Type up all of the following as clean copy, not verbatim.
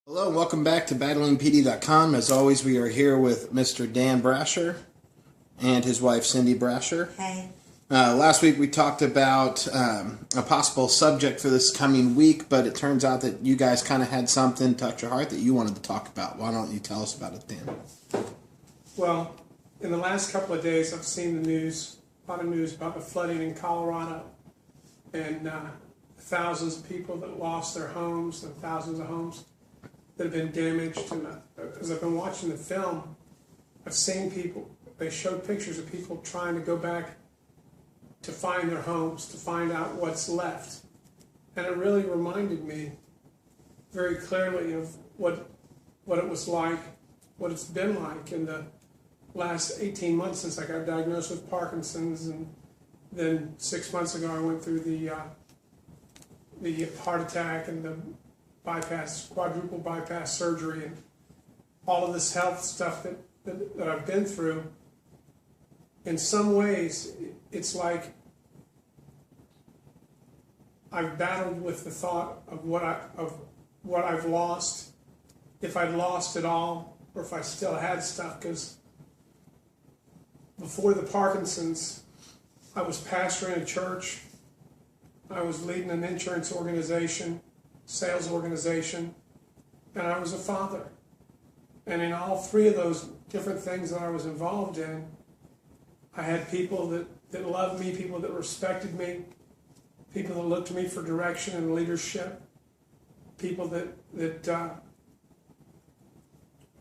Hello and welcome back to BatlingPD.com. As always, we are here with Mr. Dan Brasher and his wife, Cindi Brasher. Hey. Last week we talked about a possible subject for this coming week, but it turns out that you guys kind of had something touch your heart that you wanted to talk about. Why don't you tell us about it, Dan? Well, in the last couple of days, I've seen the news, a lot of news about the flooding in Colorado, and thousands of people that lost their homes, and thousands of homes that have been damaged. And as I've been watching the film, I've seen people, they showed pictures of people trying to go back to find their homes, to find out what's left. And it really reminded me very clearly of what it was like, what it's been like in the last 18 months since I got diagnosed with Parkinson's, and then 6 months ago I went through the heart attack and the quadruple bypass surgery, and all of this health stuff that I've been through. In some ways, it's like I've battled with the thought of what I've lost, if I'd lost it all, or if I still had stuff. Because before the Parkinson's, I was pastoring a church, I was leading an insurance organization, sales organization, and I was a father. And in all three of those different things that I was involved in, I had people that loved me, people that respected me, people that looked to me for direction and leadership, people that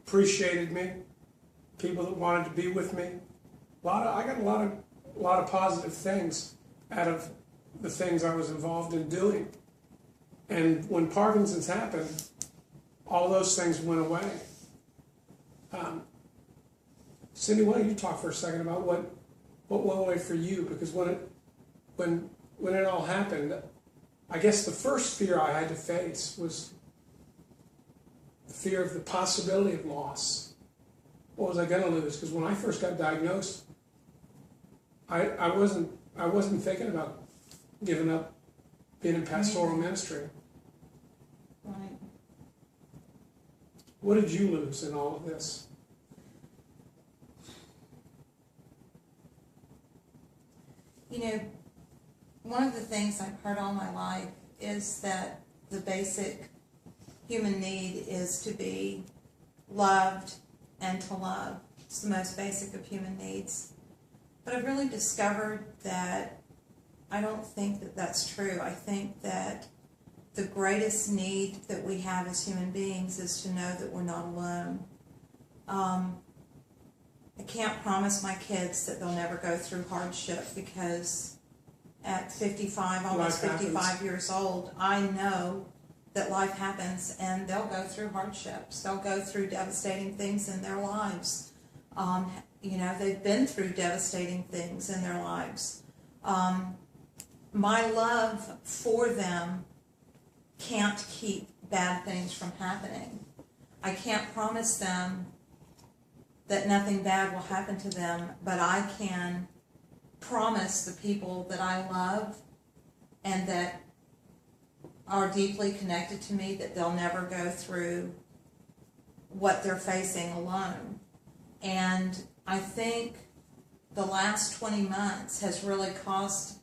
appreciated me, people that wanted to be with me. I got a lot of positive things out of the things I was involved in doing. And when Parkinson's happened, all those things went away. Cindi, why don't you talk for a second about what went away for you? Because when it all happened, I guess the first fear I had to face was the fear of the possibility of loss. What was I going to lose? Because when I first got diagnosed, I wasn't thinking about giving up being in pastoral ministry. Right. What did you lose in all of this? You know, one of the things I've heard all my life is that the basic human need is to be loved and to love. It's the most basic of human needs. But I've really discovered that I don't think that that's true. I think that the greatest need that we have as human beings is to know that we're not alone. I can't promise my kids that they'll never go through hardship, because at 55, almost 55 years old, I know that life happens and they'll go through hardships. They'll go through devastating things in their lives. They've been through devastating things in their lives. My love for them can't keep bad things from happening. I can't promise them that nothing bad will happen to them, but I can promise the people that I love and that are deeply connected to me that they'll never go through what they're facing alone. And I think the last 20 months has really caused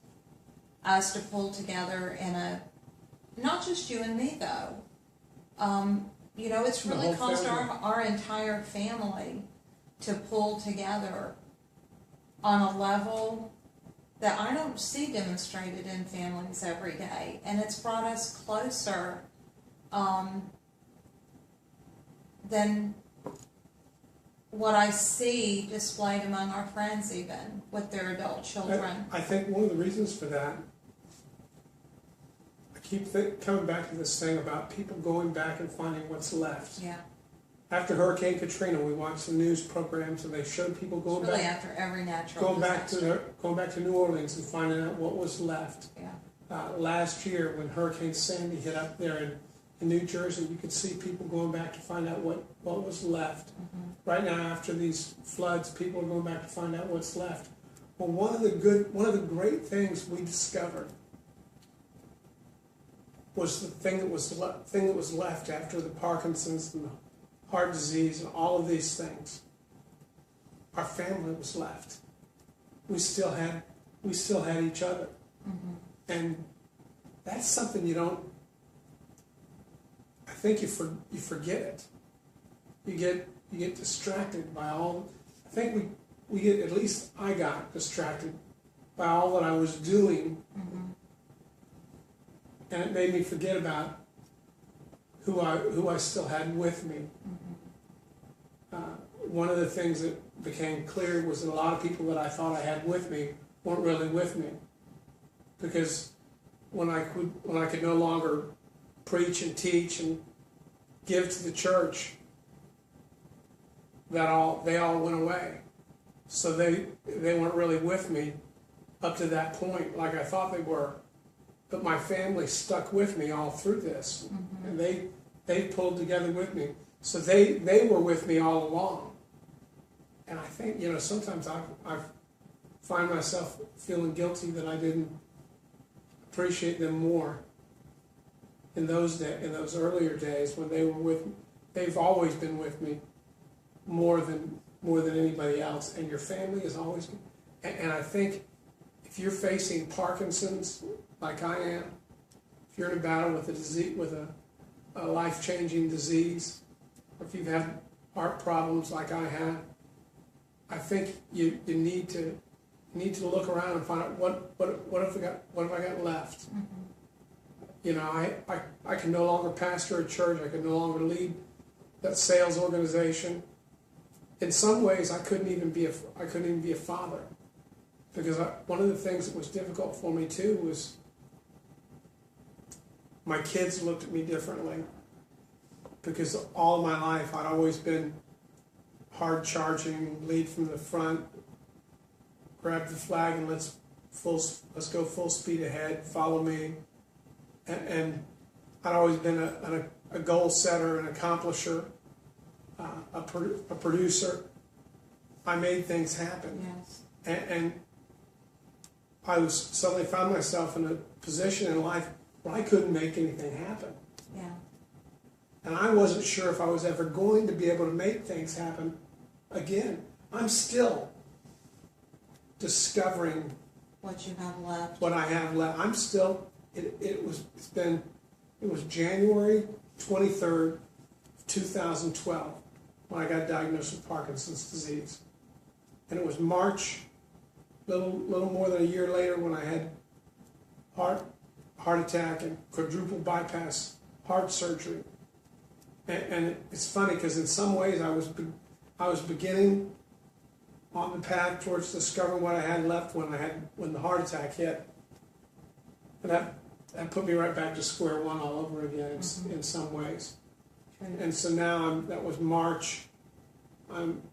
us to pull together in a, not just you and me though, it's really caused our entire family to pull together on a level that I don't see demonstrated in families every day. And it's brought us closer than what I see displayed among our friends, even with their adult children. I think one of the reasons for that, I keep coming back to this thing about people going back and finding what's left. Yeah. After Hurricane Katrina, we watched the news programs and they showed people going really back. After every natural disaster. Going back to New Orleans and finding out what was left. Yeah. Last year, when Hurricane Sandy hit up there in New Jersey, you could see people going back to find out what was left. Mm-hmm. Right now, after these floods, people are going back to find out what's left. Well, one of the great things we discovered was the thing that was left after the Parkinson's and the heart disease and all of these things. Our family was left. We still had each other, and that's something you don't. I think you forget it. You get distracted by all. I think we get, at least I got distracted by all that I was doing, and it made me forget about who I still had with me. One of the things that became clear was that a lot of people that I thought I had with me weren't really with me, because when I could no longer preach and teach and give to the church, they all went away. So they weren't really with me up to that point like I thought they were. But my family stuck with me all through this, and they pulled together with me. So they were with me all along. And I think, sometimes I find myself feeling guilty that I didn't appreciate them more in those earlier days when they were with me. They've always been with me more than anybody else, and your family has always been. And I think if you're facing Parkinson's like I am, if you're in a battle with a disease, with a life-changing disease, or if you've had heart problems like I have, I think you need to look around and find out what have I got left. I can no longer pastor a church. I can no longer lead that sales organization. In some ways, I couldn't even be a father, because one of the things that was difficult for me too was my kids looked at me differently, because all of my life I'd always been hard charging, lead from the front, grab the flag and let's go full speed ahead, follow me. And I'd always been a goal setter, an accomplisher, a producer. I made things happen. Yes. And I was suddenly found myself in a position in life where I couldn't make anything happen. Yeah. And I wasn't sure if I was ever going to be able to make things happen again. I'm still discovering What you have left. what I have left. I'm still, it was January 23rd, 2012 when I got diagnosed with Parkinson's disease. And it was March, little more than a year later, when I had heart attack and quadruple bypass heart surgery. And it's funny because in some ways I was beginning on the path towards discovering what I had left when the heart attack hit, and that put me right back to square one all over again in some ways. True. And so now that was March.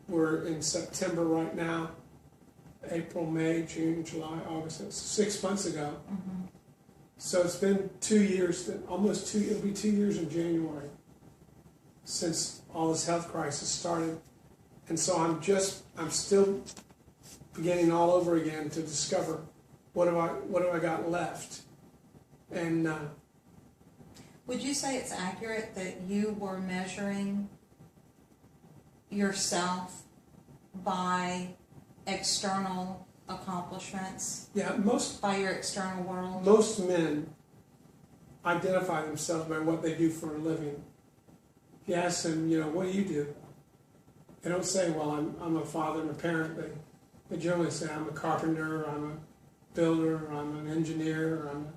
We're in September right now. April, May, June, July, August. It's 6 months ago. So it's been 2 years. It'll be 2 years in January since all this health crisis started. And so I'm still beginning all over again to discover what have I got left. And Would you say it's accurate that you were measuring yourself by external accomplishments? yeah, By your external world? most men identify themselves by what they do for a living. If you ask them, what do you do? They don't say, well, I'm a father and a parent. They generally say, I'm a carpenter, I'm a builder, I'm an engineer, I'm a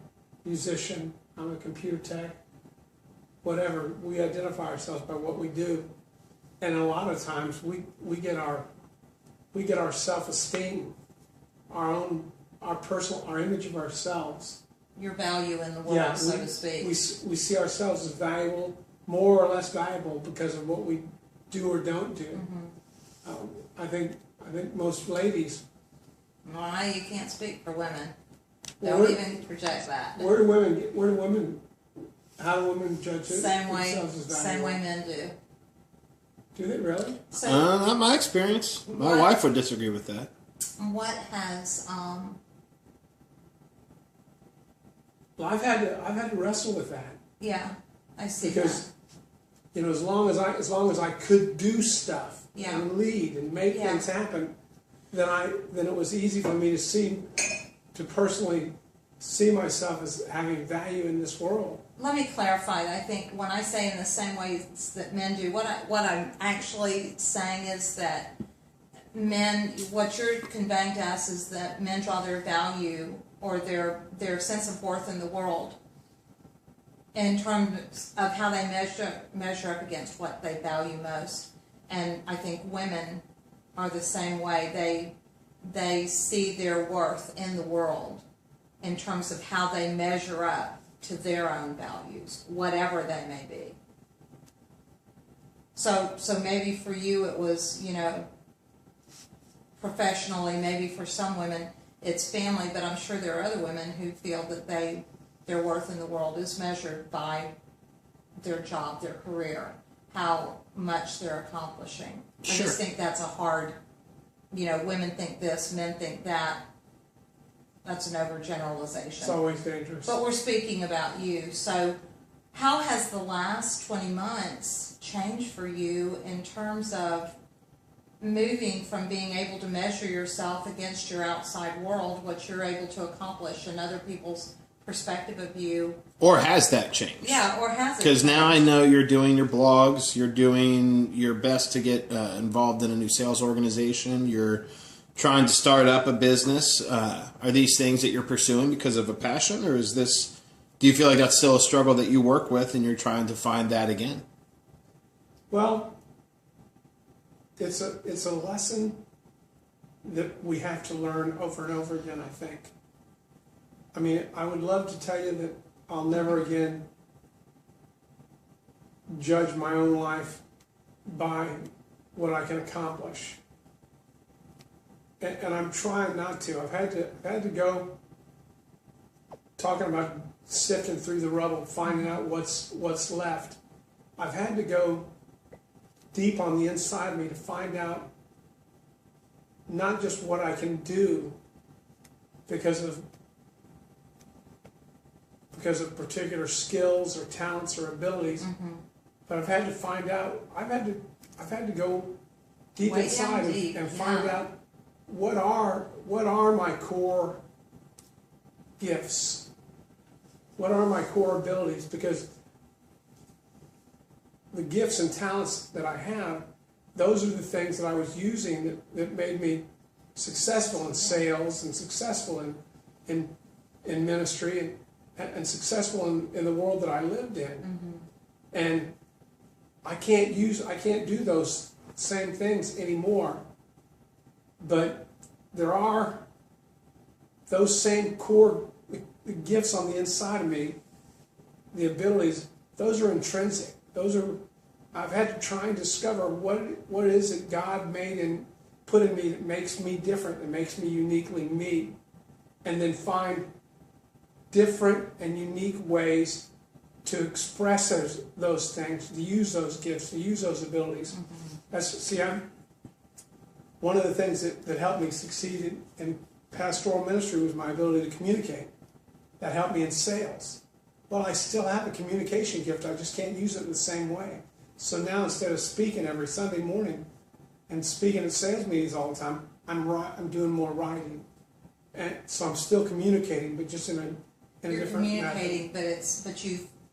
musician, I'm a computer tech, whatever. We identify ourselves by what we do. And a lot of times we get our self-esteem, our image of ourselves. Your value in the world, so to speak. We see ourselves as valuable, more or less valuable, because of what we do or don't do. I think most ladies. Well, you can't speak for women. Well, Don't even project that. How do women judge themselves as valuable? Same way men do. Do they really? So, Not my experience. My wife would disagree with that. what has Well, I've had to wrestle with that. Yeah, I see because you know, as long as I could do stuff Yeah. and lead and make Yeah. things happen, then it was easy for me to personally see myself as having value in this world. Let me clarify. I think when I say in the same way that men do, what I'm actually saying is that men, what you're conveying to us is that men draw their value or their sense of worth in the world in terms of how they measure up against what they value most. And I think women are the same way. They see their worth in the world in terms of how they measure up to their own values, whatever they may be. So maybe for you it was, you know, professionally, maybe for some women it's family, but I'm sure there are other women who feel that their worth in the world is measured by their job, their career, how much they're accomplishing. Sure. I just think that's a hard, you know, women think this, men think that. That's an overgeneralization. It's always dangerous. But we're speaking about you. So how has the last 20 months changed for you in terms of moving from being able to measure yourself against your outside world, what you're able to accomplish and other people's perspective of you? Or has that changed? Yeah, or has it? Because now I know you're doing your blogs, you're doing your best to get involved in a new sales organization, you're trying to start up a business. Are these things that you're pursuing because of a passion, or is this, do you feel like that's still a struggle that you work with and you're trying to find that again? Well, it's a lesson that we have to learn over and over again, I think. I mean, I would love to tell you that I'll never again judge my own life by what I can accomplish. And I'm trying not to. I've had to go talking about sifting through the rubble, finding out what's left. I've had to go deep on the inside of me to find out not just what I can do because of particular skills or talents or abilities, but I've had to find out. I've had to go deep Way inside down deep, and find yeah. out what are my core gifts, what are my core abilities, because the gifts and talents that I have, those are the things that I was using that made me successful in sales and successful in ministry and successful in the world that I lived in. And I can't do those same things anymore. But there are those same core the gifts on the inside of me, the abilities, those are intrinsic. I've had to try and discover what is it God made and put in me that makes me different, that makes me uniquely me, and then find different and unique ways to express those things, to use those gifts, to use those abilities. One of the things that helped me succeed in pastoral ministry was my ability to communicate. That helped me in sales. Well, I still have a communication gift, I just can't use it in the same way. So now instead of speaking every Sunday morning and speaking at sales meetings all the time, I'm doing more writing. And so I'm still communicating, but just in a You're different communicating, method. but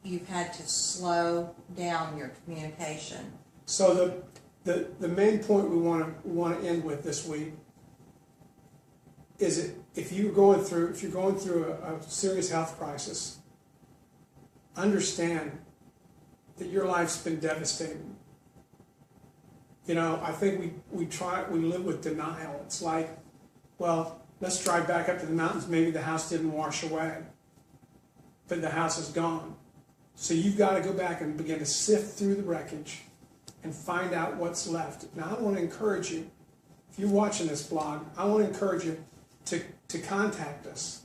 you've had to slow down your communication. So the main point we want to end with this week is if you're going through a serious health crisis, understand that your life's been devastating. You know, I think we live with denial. It's like, well, let's drive back up to the mountains. Maybe the house didn't wash away, but the house is gone. So you've got to go back and begin to sift through the wreckage and find out what's left. Now, I want to encourage you, if you're watching this blog, I want to encourage you to contact us.